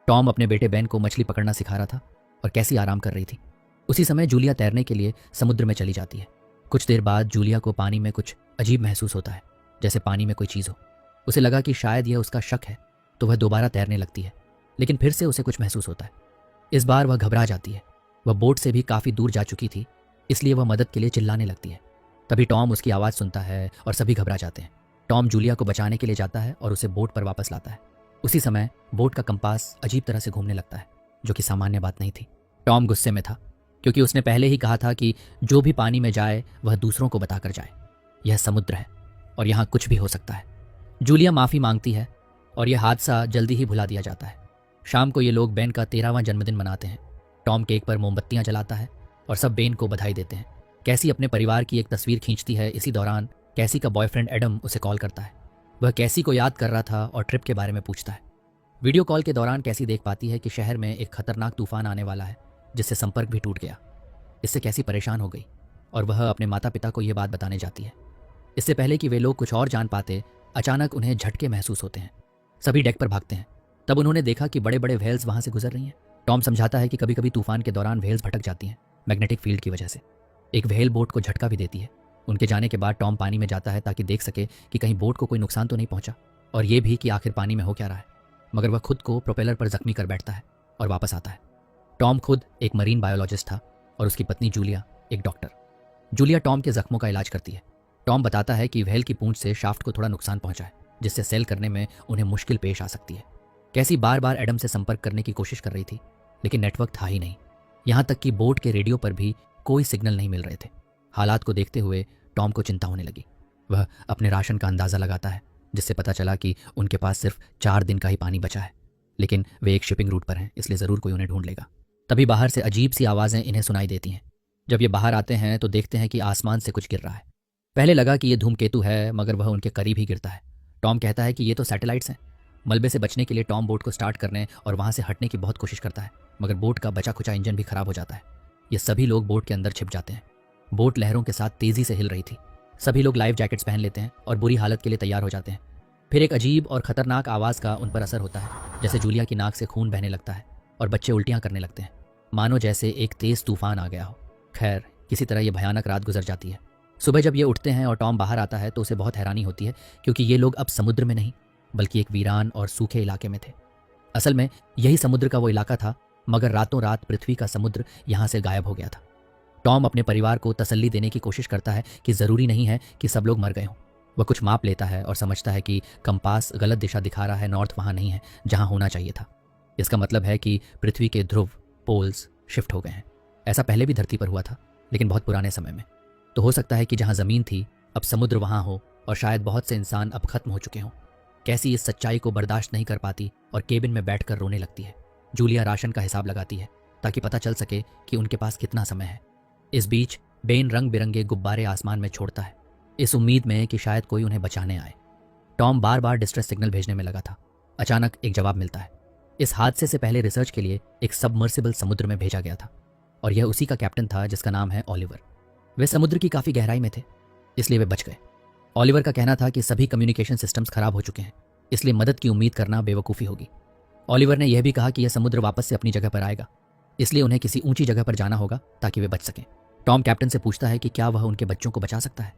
Tom अपने बेटे Ben को मछली पकड़ना सिखा रहा था और कैसी आराम कर रही थी। उसी समय जूलिया तैरने के लिए समुद्र में चली जाती है। कुछ देर बाद जूलिया को पानी में कुछ अजीब महसूस होता है, जैसे पानी में कोई चीज़ हो। उसे लगा कि शायद यह उसका शक है, तो वह दोबारा तैरने लगती है, लेकिन फिर से उसे कुछ महसूस होता है। इस बार वह घबरा जाती है। वह बोट से भी काफ़ी दूर जा चुकी थी, इसलिए वह मदद के लिए चिल्लाने लगती है। तभी टॉम उसकी आवाज़ सुनता है और सभी घबरा जाते हैं। टॉम जूलिया को बचाने के लिए जाता है और उसे बोट पर वापस लाता है। उसी समय बोट का कंपास अजीब तरह से घूमने लगता है, जो कि सामान्य बात नहीं थी। टॉम गुस्से में था, क्योंकि उसने पहले ही कहा था कि जो भी पानी में जाए वह दूसरों को बताकर जाए। यह समुद्र है और यहाँ कुछ भी हो सकता है। जूलिया माफ़ी मांगती है और यह हादसा जल्दी ही भुला दिया जाता है। शाम को ये लोग बेन का 13वां जन्मदिन मनाते हैं। टॉम केक पर मोमबत्तियां जलाता है और सब बेन को बधाई देते हैं। कैसी अपने परिवार की एक तस्वीर खींचती है। इसी दौरान कैसी का बॉयफ्रेंड एडम उसे कॉल करता है। वह कैसी को याद कर रहा था और ट्रिप के बारे में पूछता है। वीडियो कॉल के दौरान कैसी देख पाती है कि शहर में एक खतरनाक तूफान आने वाला है, जिससे संपर्क भी टूट गया। इससे कैसी परेशान हो गई और वह अपने माता पिता को यह बात बताने जाती है। इससे पहले कि वे लोग कुछ और जान पाते, अचानक उन्हें झटके महसूस होते हैं। सभी डेक पर भागते हैं। तब उन्होंने देखा कि बड़े बड़े व्हेल्स वहां से गुजर रही हैं। टॉम समझाता है कि कभी कभी तूफान के दौरान व्हेल्स भटक जाती हैं मैग्नेटिक फील्ड की वजह से। एक व्हेल बोट को झटका भी देती है। उनके जाने के बाद टॉम पानी में जाता है ताकि देख सके कि कहीं बोट को कोई नुकसान तो नहीं पहुंचा, और ये भी कि आखिर पानी में हो क्या रहा है। मगर वह खुद को प्रोपेलर पर जख्मी कर बैठता है और वापस आता है। टॉम खुद एक मरीन बायोलॉजिस्ट था और उसकी पत्नी जूलिया एक डॉक्टर। जूलिया टॉम के जख्मों का इलाज करती है। टॉम बताता है कि व्हेल की पूंछ से शाफ्ट को थोड़ा नुकसान पहुंचा है, जिससे सेल करने में उन्हें मुश्किल पेश आ सकती है। कैसी बार बार एडम से संपर्क करने की कोशिश कर रही थी, लेकिन नेटवर्क था ही नहीं। यहाँ तक कि बोट के रेडियो पर भी कोई सिग्नल नहीं मिल रहे थे। हालात को देखते हुए टॉम को चिंता होने लगी। वह अपने राशन का अंदाज़ा लगाता है, जिससे पता चला कि उनके पास सिर्फ 4 दिन का ही पानी बचा है, लेकिन वे एक शिपिंग रूट पर हैं, इसलिए ज़रूर कोई उन्हें ढूंढ लेगा। तभी बाहर से अजीब सी आवाज़ें इन्हें सुनाई देती हैं। जब ये बाहर आते हैं तो देखते हैं कि आसमान से कुछ गिर रहा है। पहले लगा कि ये धूमकेतु है, मगर वह उनके करीब ही गिरता है। टॉम कहता है कि ये तो सैटेलाइट्स हैं। मलबे से बचने के लिए टॉम बोट को स्टार्ट करने और वहाँ से हटने की बहुत कोशिश करता है, मगर बोट का बचा खुचा इंजन भी खराब हो जाता है। ये सभी लोग बोट के अंदर छिप जाते हैं। बोट लहरों के साथ तेज़ी से हिल रही थी। सभी लोग लाइफ जैकेट्स पहन लेते हैं और बुरी हालत के लिए तैयार हो जाते हैं। फिर एक अजीब और खतरनाक आवाज़ का उन पर असर होता है, जैसे जूलिया की नाक से खून बहने लगता है और बच्चे उल्टियाँ करने लगते हैं, मानो जैसे एक तेज़ तूफान आ गया हो। खैर, किसी तरह ये भयानक रात गुजर जाती है। सुबह जब ये उठते हैं और टॉम बाहर आता है तो उसे बहुत हैरानी होती है, क्योंकि ये लोग अब समुद्र में नहीं बल्कि एक वीरान और सूखे इलाके में थे। असल में यही समुद्र का वो इलाका था, मगर रातों रात पृथ्वी का समुद्र यहाँ से गायब हो गया था। टॉम अपने परिवार को तसल्ली देने की कोशिश करता है कि ज़रूरी नहीं है कि सब लोग मर गए हों। वह कुछ माप लेता है और समझता है कि कंपास गलत दिशा दिखा रहा है, नॉर्थ वहाँ नहीं है जहाँ होना चाहिए था। इसका मतलब है कि पृथ्वी के ध्रुव पोल्स शिफ्ट हो गए हैं। ऐसा पहले भी धरती पर हुआ था, लेकिन बहुत पुराने समय में। तो हो सकता है कि जहाँ ज़मीन थी अब समुद्र वहाँ हो, और शायद बहुत से इंसान अब खत्म हो चुके हों। कैसी इस सच्चाई को बर्दाश्त नहीं कर पाती और केबिन में बैठकर रोने लगती है। जूलिया राशन का हिसाब लगाती है ताकि पता चल सके कि उनके पास कितना समय है। इस बीच बेन रंग बिरंगे गुब्बारे आसमान में छोड़ता है, इस उम्मीद में कि शायद कोई उन्हें बचाने आए। टॉम बार बार डिस्ट्रेस सिग्नल भेजने में लगा था। अचानक एक जवाब मिलता है। इस हादसे से पहले रिसर्च के लिए एक सबमर्सिबल समुद्र में भेजा गया था, और यह उसी का कैप्टन था जिसका नाम है ओलिवर। वे समुद्र की काफ़ी गहराई में थे, इसलिए वे बच गए। ओलिवर का कहना था कि सभी कम्युनिकेशन सिस्टम्स खराब हो चुके हैं, इसलिए मदद की उम्मीद करना बेवकूफ़ी होगी। ओलिवर ने यह भी कहा कि यह समुद्र वापस से अपनी जगह पर आएगा, इसलिए उन्हें किसी ऊंची जगह पर जाना होगा ताकि वे बच सकें। टॉम कैप्टन से पूछता है कि क्या वह उनके बच्चों को बचा सकता है।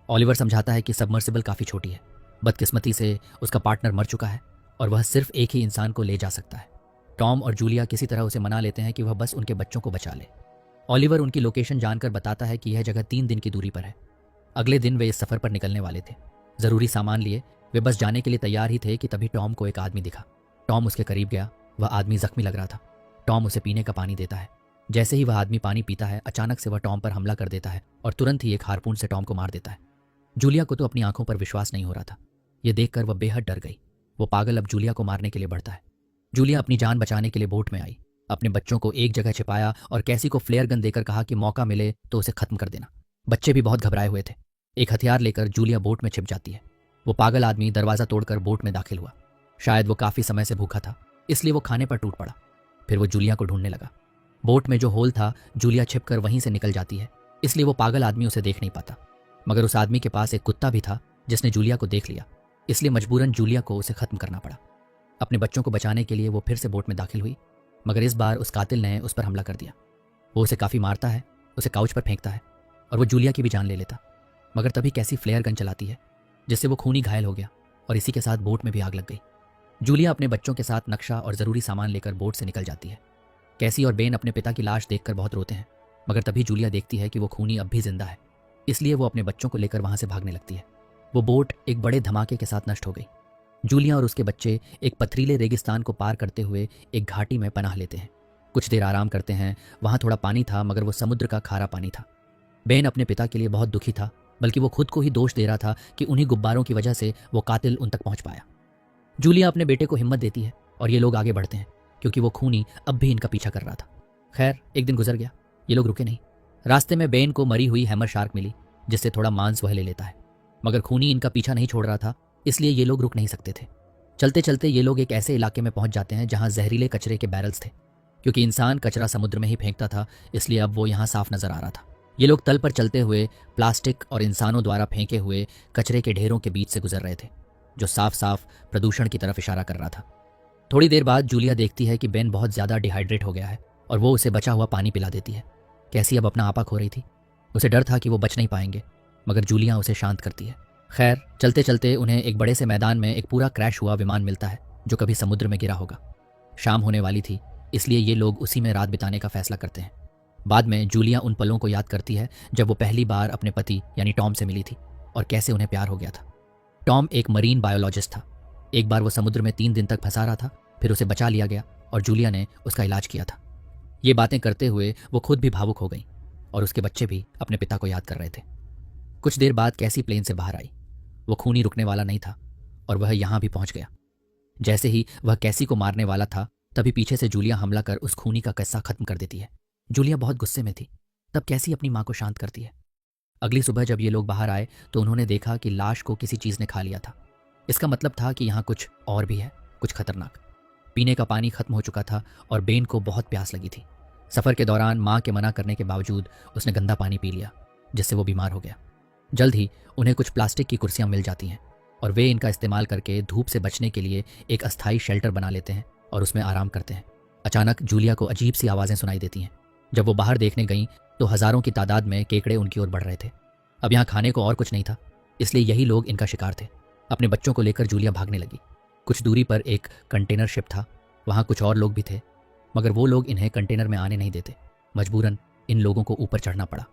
ओलिवर समझाता है कि सबमर्सिबल काफ़ी छोटी है। बदकिस्मती से उसका पार्टनर मर चुका है और वह सिर्फ एक ही इंसान को ले जा सकता है। टॉम और जूलिया किसी तरह उसे मना लेते हैं कि वह बस उनके बच्चों को बचा ले। ओलिवर उनकी लोकेशन जानकर बताता है कि यह जगह 3 दिन की दूरी पर है। अगले दिन वे इस सफ़र पर निकलने वाले थे। ज़रूरी सामान लिए वे बस जाने के लिए तैयार ही थे कि तभी टॉम को एक आदमी दिखा। टॉम उसके करीब गया। वह आदमी जख्मी लग रहा था। टॉम उसे पीने का पानी देता है। जैसे ही वह आदमी पानी पीता है, अचानक से वह टॉम पर हमला कर देता है और तुरंत ही एक हार्पून से टॉम को मार देता है। जूलिया को तो अपनी आंखों पर विश्वास नहीं हो रहा था। यह देखकर वह बेहद डर गई। वो पागल अब जूलिया को मारने के लिए बढ़ता है। जूलिया अपनी जान बचाने के लिए बोट में आई, अपने बच्चों को एक जगह छिपाया और कैसी को फ्लेयर गन देकर कहा कि मौका मिले तो उसे खत्म कर देना। बच्चे भी बहुत घबराए हुए थे। एक हथियार लेकर जूलिया बोट में छिप जाती है। वो पागल आदमी दरवाज़ा तोड़कर बोट में दाखिल हुआ। शायद वो काफ़ी समय से भूखा था, इसलिए वो खाने पर टूट पड़ा। फिर वो जूलिया को ढूंढने लगा। बोट में जो होल था, जूलिया छिपकर वहीं से निकल जाती है, इसलिए वो पागल आदमी उसे देख नहीं पाता। मगर उस आदमी के पास एक कुत्ता भी था जिसने जूलिया को देख लिया, इसलिए मजबूरन जूलिया को उसे खत्म करना पड़ा। अपने बच्चों को बचाने के लिए वो फिर से बोट में दाखिल हुई, मगर इस बार उस कातिल ने उस पर हमला कर दिया। वो उसे काफ़ी मारता है, उसे काउच पर फेंकता है और वो जूलिया की भी जान ले लेता। मगर तभी कैसी फ्लेयर गन चलाती है जिससे वो खूनी घायल हो गया और इसी के साथ बोट में भी आग लग गई। जूलिया अपने बच्चों के साथ नक्शा और ज़रूरी सामान लेकर बोट से निकल जाती है। कैसी और बेन अपने पिता की लाश देखकर बहुत रोते हैं, मगर तभी जूलिया देखती है कि वो खूनी अब भी जिंदा है, इसलिए वो अपने बच्चों को लेकर वहां से भागने लगती है। वो बोट एक बड़े धमाके के साथ नष्ट हो गई। जूलिया और उसके बच्चे एक पथरीले रेगिस्तान को पार करते हुए एक घाटी में पनाह लेते हैं। कुछ देर आराम करते हैं। वहां थोड़ा पानी था, मगर वो समुद्र का खारा पानी था। बेन अपने पिता के लिए बहुत दुखी था, बल्कि वो खुद को ही दोष दे रहा था कि उन्हीं गुब्बारों की वजह से वो कातिल उन तक पहुंच पाया। जूलिया अपने बेटे को हिम्मत देती है और ये लोग आगे बढ़ते हैं, क्योंकि वो खूनी अब भी इनका पीछा कर रहा था। खैर, एक दिन गुजर गया, ये लोग रुके नहीं। रास्ते में बेन को मरी हुई हैमर शार्क मिली, जिससे थोड़ा मांस वह ले लेता है, मगर खूनी इनका पीछा नहीं छोड़ रहा था, इसलिए ये लोग रुक नहीं सकते थे। चलते चलते ये लोग एक ऐसे इलाके में पहुंच जाते हैं जहां जहरीले कचरे के बैरल्स थे। क्योंकि इंसान कचरा समुद्र में ही फेंकता था, इसलिए अब वो यहाँ साफ नजर आ रहा था। ये लोग तल पर चलते हुए प्लास्टिक और इंसानों द्वारा फेंके हुए कचरे के ढेरों के बीच से गुजर रहे थे, जो साफ साफ प्रदूषण की तरफ इशारा कर रहा था। थोड़ी देर बाद जूलिया देखती है कि बेन बहुत ज़्यादा डिहाइड्रेट हो गया है और वो उसे बचा हुआ पानी पिला देती है। कैसी अब अपना आपा खो रही थी, उसे डर था कि वो बच नहीं पाएंगे, मगर जूलिया उसे शांत करती है। खैर, चलते चलते उन्हें एक बड़े से मैदान में एक पूरा क्रैश हुआ विमान मिलता है, जो कभी समुद्र में गिरा होगा। शाम होने वाली थी, इसलिए ये लोग उसी में रात बिताने का फैसला करते हैं। बाद में जूलिया उन पलों को याद करती है जब वो पहली बार अपने पति यानी टॉम से मिली थी और कैसे उन्हें प्यार हो गया था। टॉम एक मरीन बायोलॉजिस्ट था। एक बार वो समुद्र में 3 दिन तक फंसा रहा था, फिर उसे बचा लिया गया और जूलिया ने उसका इलाज किया था। ये बातें करते हुए वो खुद भी भावुक हो गई और उसके बच्चे भी अपने पिता को याद कर रहे थे। कुछ देर बाद कैसी प्लेन से बाहर आई। वो खूनी रुकने वाला नहीं था और वह यहाँ भी पहुंच गया। जैसे ही वह कैसी को मारने वाला था, तभी पीछे से जूलिया हमला कर उस खूनी का किस्सा खत्म कर देती है। जूलिया बहुत गुस्से में थी। तब कैसी अपनी माँ को शांत करती है। अगली सुबह जब ये लोग बाहर आए तो उन्होंने देखा कि लाश को किसी चीज़ ने खा लिया था। इसका मतलब था कि यहाँ कुछ और भी है, कुछ खतरनाक। पीने का पानी खत्म हो चुका था और बेन को बहुत प्यास लगी थी। सफ़र के दौरान माँ के मना करने के बावजूद उसने गंदा पानी पी लिया, जिससे वो बीमार हो गया। जल्द ही उन्हें कुछ प्लास्टिक की कुर्सियाँ मिल जाती हैं और वे इनका इस्तेमाल करके धूप से बचने के लिए एक अस्थायी शेल्टर बना लेते हैं और उसमें आराम करते हैं। अचानक जूलिया को अजीब सी आवाज़ें सुनाई देती हैं। जब वो बाहर देखने गईं तो हज़ारों की तादाद में केकड़े उनकी ओर बढ़ रहे थे। अब यहाँ खाने को और कुछ नहीं था, इसलिए यही लोग इनका शिकार थे। अपने बच्चों को लेकर जूलिया भागने लगी। कुछ दूरी पर एक कंटेनर शिप था, वहाँ कुछ और लोग भी थे, मगर वो लोग इन्हें कंटेनर में आने नहीं देते। मजबूरन इन लोगों को ऊपर चढ़ना पड़ा।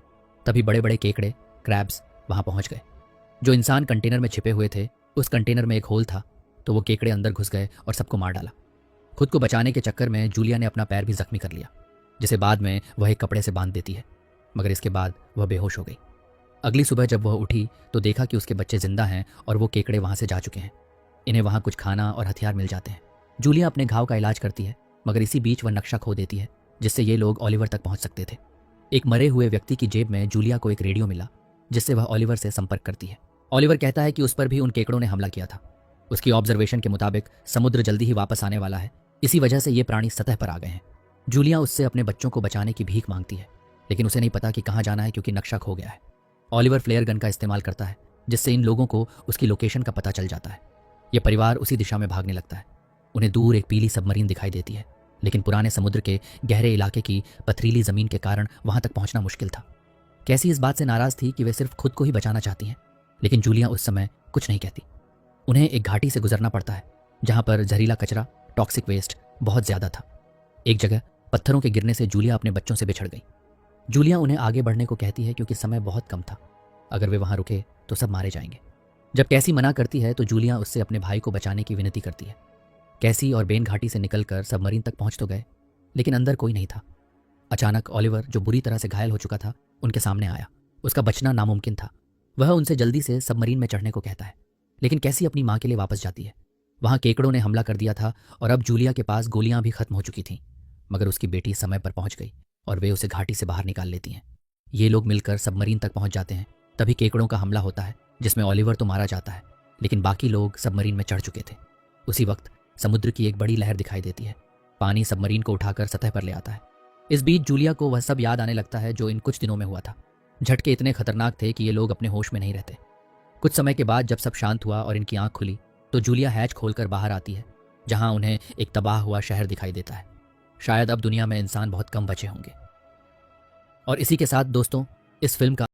तभी बड़े बड़े केकड़े, क्रैब्स वहाँ पहुँच गए। जो इंसान कंटेनर में छिपे हुए थे, उस कंटेनर में एक होल था, तो वो केकड़े अंदर घुस गए और सबको मार डाला। खुद को बचाने के चक्कर में जूलिया ने अपना पैर भी जख्मी कर लिया, जिसे बाद में वह एक कपड़े से बांध देती है, मगर इसके बाद वह बेहोश हो गई। अगली सुबह जब वह उठी तो देखा कि उसके बच्चे जिंदा हैं और वो केकड़े वहाँ से जा चुके हैं। इन्हें वहाँ कुछ खाना और हथियार मिल जाते हैं। जूलिया अपने घाव का इलाज करती है, मगर इसी बीच वह नक्शा खो देती है, जिससे ये लोग ओलिवर तक पहुँच सकते थे। एक मरे हुए व्यक्ति की जेब में जूलिया को एक रेडियो मिला, जिससे वह ओलिवर से संपर्क करती है। ओलिवर कहता है कि उस पर भी उन केकड़ों ने हमला किया था। उसकी ऑब्जर्वेशन के मुताबिक समुद्र जल्दी ही वापस आने वाला है, इसी वजह से ये प्राणी सतह पर आ गए हैं। जूलिया उससे अपने बच्चों को बचाने की भीख मांगती है, लेकिन उसे नहीं पता कि कहाँ जाना है, क्योंकि नक्शा खो गया है। ओलिवर फ्लेयर गन का इस्तेमाल करता है, जिससे इन लोगों को उसकी लोकेशन का पता चल जाता है। यह परिवार उसी दिशा में भागने लगता है। उन्हें दूर एक पीली सबमरीन दिखाई देती है, लेकिन पुराने समुद्र के गहरे इलाके की पथरीली जमीन के कारण वहां तक पहुंचना मुश्किल था। कैसी इस बात से नाराज थी कि वे सिर्फ खुद को ही बचाना चाहती हैं, लेकिन जूलिया उस समय कुछ नहीं कहती। उन्हें एक घाटी से गुजरना पड़ता है, जहां पर जहरीला कचरा, टॉक्सिक वेस्ट बहुत ज्यादा था। एक जगह पत्थरों के गिरने से जूलिया अपने बच्चों से बिछड़ गई। जूलिया उन्हें आगे बढ़ने को कहती है, क्योंकि समय बहुत कम था। अगर वे वहां रुके तो सब मारे जाएंगे। जब कैसी मना करती है तो जूलिया उससे अपने भाई को बचाने की विनती करती है। कैसी और बेन घाटी से निकलकर सबमरीन तक पहुंच तो गए, लेकिन अंदर कोई नहीं था। अचानक ओलिवर, जो बुरी तरह से घायल हो चुका था, उनके सामने आया। उसका बचना नामुमकिन था। वह उनसे जल्दी से सबमरीन में चढ़ने को कहता है, लेकिन कैसी अपनी माँ के लिए वापस जाती है। वहाँ केकड़ों ने हमला कर दिया था और अब जूलिया के पास गोलियां भी खत्म हो चुकी थीं, मगर उसकी बेटी समय पर पहुंच गई और वे उसे घाटी से बाहर निकाल लेती हैं। ये लोग मिलकर सबमरीन तक पहुंच जाते हैं। तभी केकड़ों का हमला होता है, जिसमें ओलिवर तो मारा जाता है, लेकिन बाकी लोग सबमरीन में चढ़ चुके थे। उसी वक्त समुद्र की एक बड़ी लहर दिखाई देती है। पानी सबमरीन को उठाकर सतह पर ले आता है। इस बीच जूलिया को वह सब याद आने लगता है जो इन कुछ दिनों में हुआ था। झटके इतने खतरनाक थे कि ये लोग अपने होश में नहीं रहते। कुछ समय के बाद जब सब शांत हुआ और इनकी आंख खुली तो जूलिया हैच खोलकर बाहर आती है जहां उन्हें एक तबाह हुआ शहर दिखाई देता है। शायद अब दुनिया में इंसान बहुत कम बचे होंगे। और इसी के साथ दोस्तों, इस फिल्म का